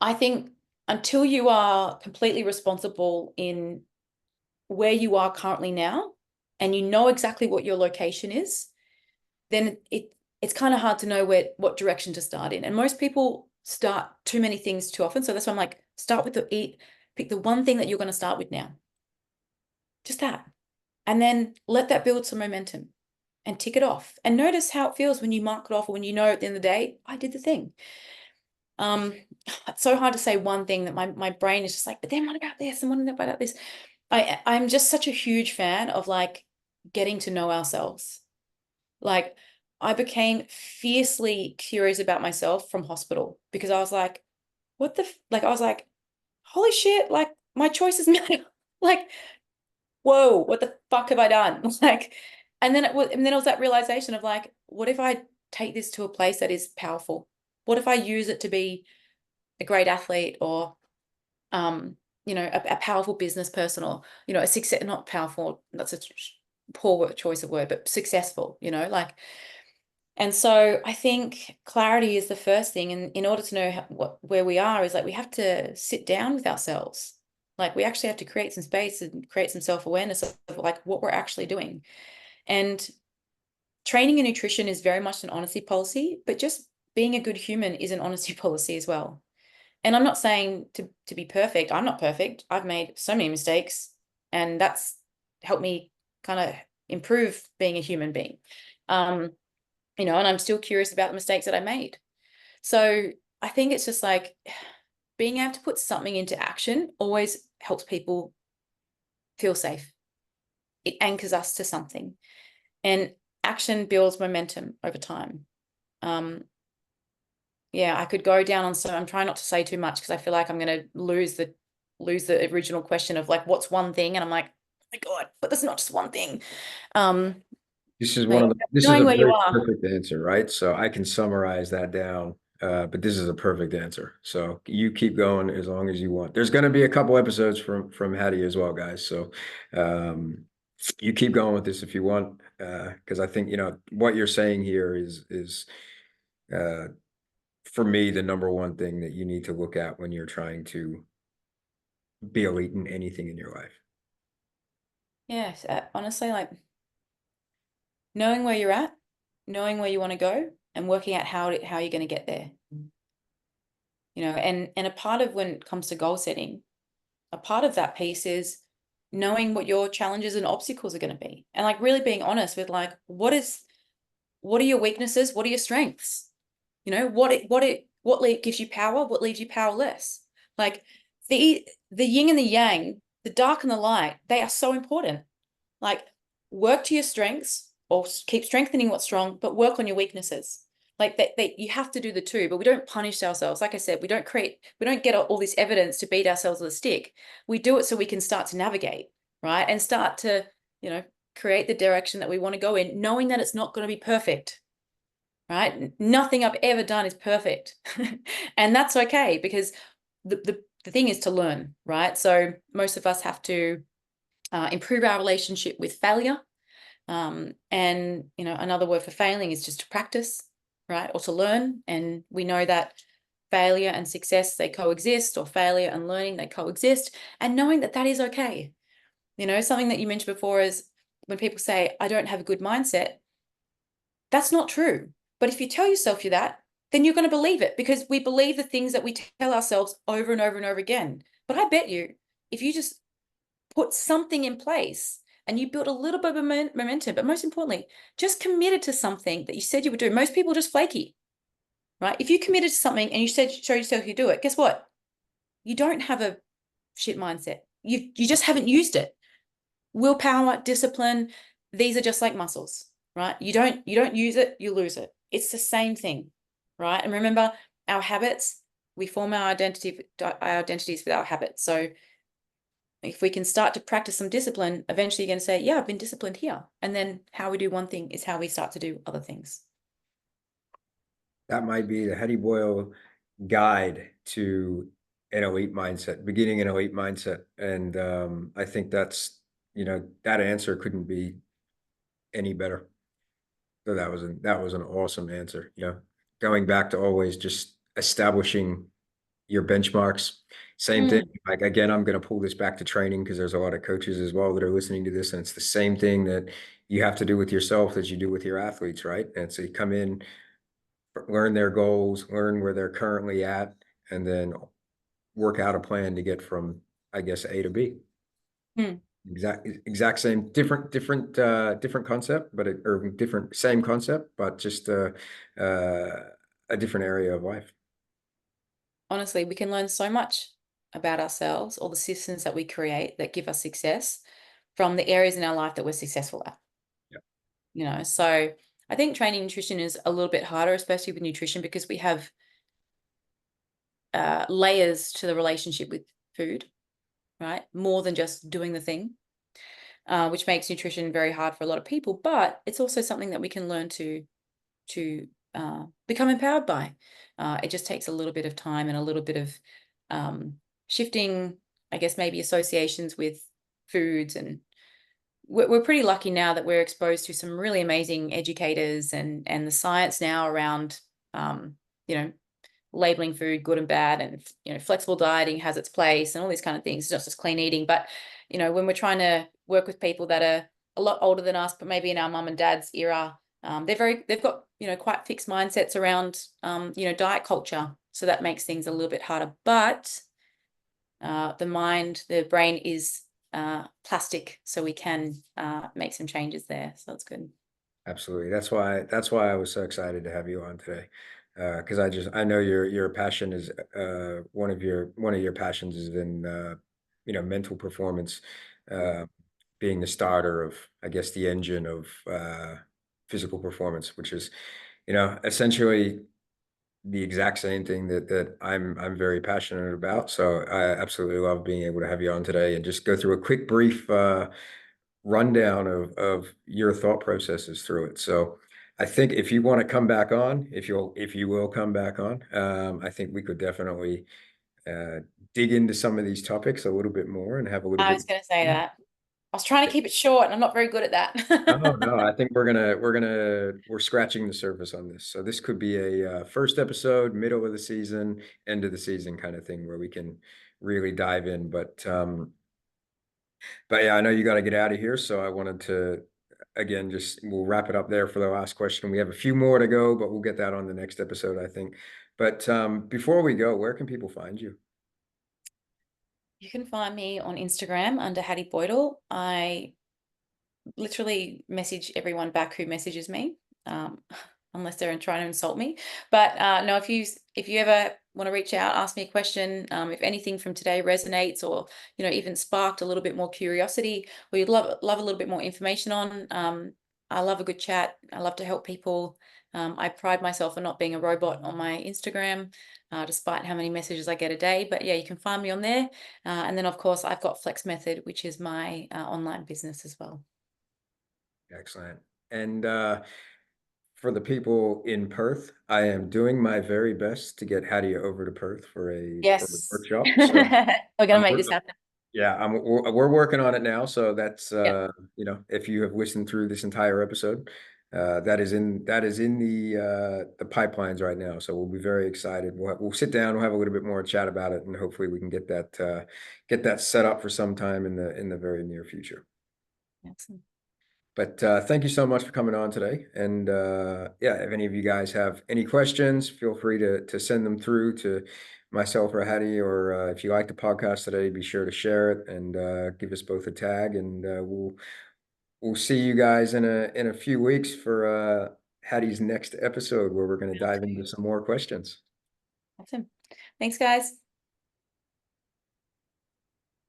I think until you are completely responsible in where you are currently now, and you know exactly what your location is, then it's kind of hard to know what direction to start in. And most people start too many things too often. So that's why I'm like, start with pick the one thing that you're going to start with now. Just that. And then let that build some momentum and tick it off. And notice how it feels when you mark it off, or when you know at the end of the day, I did the thing. It's so hard to say one thing that my brain is just like, but then what about this? And what about this? I'm just such a huge fan of like getting to know ourselves. Like I became fiercely curious about myself from hospital, because I was like, I was like, holy shit, like my choices matter. Like, whoa, what the fuck have I done? Like, and then it was that realization of like, what if I take this to a place that is powerful? What if I use it to be a great athlete, or a powerful business person, or a success, not powerful, that's a poor choice of word, but successful, like. And so I think clarity is the first thing. And in order to know where we are, is like we have to sit down with ourselves. Like we actually have to create some space and create some self-awareness of like what we're actually doing. And training and nutrition is very much an honesty policy, but just being a good human is an honesty policy as well. And I'm not saying to be perfect. I'm not perfect. I've made so many mistakes, and that's helped me kind of improve being a human being. And I'm still curious about the mistakes that I made. So I think it's just like being able to put something into action always helps people feel safe. It anchors us to something, and action builds momentum over time. Yeah, I could go down on I'm trying not to say too much, because I feel like I'm going to lose the original question of like, what's one thing? And I'm like, oh my God, but there's not just one thing. This is But one of this is knowing a where you very are. perfect answer, right? So I can summarize that down But this is a perfect answer. So you keep going as long as you want. There's going to be a couple episodes from Hattie as well, guys. So you keep going with this if you want, because I think, what you're saying here is uh, for me the number one thing that you need to look at when you're trying to be elite in anything in your life. Yes, honestly, like knowing where you're at, knowing where you want to go, and working out how you're going to get there. And a part of when it comes to goal setting, a part of that piece is knowing what your challenges and obstacles are going to be, and like really being honest with like what are your weaknesses, what are your strengths, what gives you power, what leaves you powerless. Like the yin and the yang, the dark and the light, they are so important. Like work to your strengths or keep strengthening what's strong, but work on your weaknesses. Like you have to do the two, but we don't punish ourselves. Like I said, we don't get all this evidence to beat ourselves with a stick. We do it so we can start to navigate, right? And start to, create the direction that we want to go in, knowing that it's not going to be perfect, right? Nothing I've ever done is perfect. And that's okay, because the thing is to learn, right? So most of us have to improve our relationship with failure. And another word for failing is just to practice, right? Or to learn. And we know that failure and success, they coexist, or failure and learning, they coexist. And knowing that that is okay. Something that you mentioned before is when people say, I don't have a good mindset, that's not true. But if you tell yourself you're that, then you're going to believe it, because we believe the things that we tell ourselves over and over and over again. But I bet you, if you just put something in place and you build a little bit of momentum, but most importantly, just committed to something that you said you would do. Most people are just flaky, right? If you committed to something and you said, show yourself you do it, guess what? You don't have a shit mindset. You just haven't used it. Willpower, discipline, these are just like muscles, right? You don't use it, you lose it. It's the same thing, right? And remember, our habits, we form our identities with our habits. So if we can start to practice some discipline, eventually you're going to say, yeah, I've been disciplined here. And then how we do one thing is how we start to do other things. That might be the Hattie Boyle guide to an elite mindset, beginning an elite mindset. And I think that answer couldn't be any better. So that was an awesome answer. Going back to always just establishing your benchmarks. Same thing. Like, again, I'm going to pull this back to training, because there's a lot of coaches as well that are listening to this, and it's the same thing that you have to do with yourself as you do with your athletes, right? And so you come in, learn their goals, learn where they're currently at, and then work out a plan to get from, I guess, A to B. Exact same, different concept, or different, same concept, but just a different area of life. Honestly, we can learn so much about ourselves, or the systems that we create that give us success, from the areas in our life that we're successful at. Yeah. So I think training nutrition is a little bit harder, especially with nutrition, because we have layers to the relationship with food, right? More than just doing the thing, which makes nutrition very hard for a lot of people. But it's also something that we can learn to become empowered by. It just takes a little bit of time and a little bit of shifting, I guess, maybe associations with foods. And we're pretty lucky now that we're exposed to some really amazing educators, and the science now around, labeling food good and bad, and flexible dieting has its place, and all these kind of things. It's not just clean eating, but when we're trying to work with people that are a lot older than us, but maybe in our mum and dad's era, they've got quite fixed mindsets around diet culture, so that makes things a little bit harder. But the brain is plastic, so we can make some changes there. So that's good. Absolutely. That's why I was so excited to have you on today. Because I know your passion is one of your passions is in mental performance, being the starter of, I guess, the engine of physical performance, which is essentially the exact same thing that I'm very passionate about. So I absolutely love being able to have you on today and just go through a quick brief rundown of your thought processes through it. So I think if you want to come back on, if you will come back on, I think we could definitely uh, dig into some of these topics a little bit more and have a little I bit. was going to say that. I was trying to keep it short, and I'm not very good at Oh that. no, I think we're scratching the surface on this. So this could be a first episode, middle of the season, end of the season kind of thing where we can really dive in. But yeah, I know you got to get out of here, so I wanted to again just we'll wrap it up there for the last question. We have a few more to go, but we'll get that on the next episode, I think. But before we go, where can people find you? You can find me on Instagram under Hattie Boydle. I literally message everyone back who messages me, um, unless they're trying to insult me. But no, if you ever want to reach out, ask me a question, if anything from today resonates, or even sparked a little bit more curiosity, or you'd love a little bit more information on, I love a good chat. I love to help people. I pride myself on not being a robot on my Instagram, despite how many messages I get a day. But yeah, you can find me on there. And then, of course, I've got Flex Method, which is my online business as well. Excellent. And for the people in Perth, I am doing my very best to get Hattie over to Perth for a Yes. workshop. So We're gonna I'm make this happen. yeah, we're working on it now. So that's Yeah. if you have listened through this entire episode, that is in the pipelines right now. So we'll be very excited. We'll sit down, we'll have a little bit more chat about it, and hopefully we can get that set up for some time in the very near future. Excellent. But thank you so much for coming on today. And yeah, if any of you guys have any questions, feel free to send them through to myself or Hattie, or if you like the podcast today, be sure to share it and give us both a tag. And we'll see you guys in a few weeks for Hattie's next episode, where we're going to dive into some more questions. Awesome. Thanks, guys.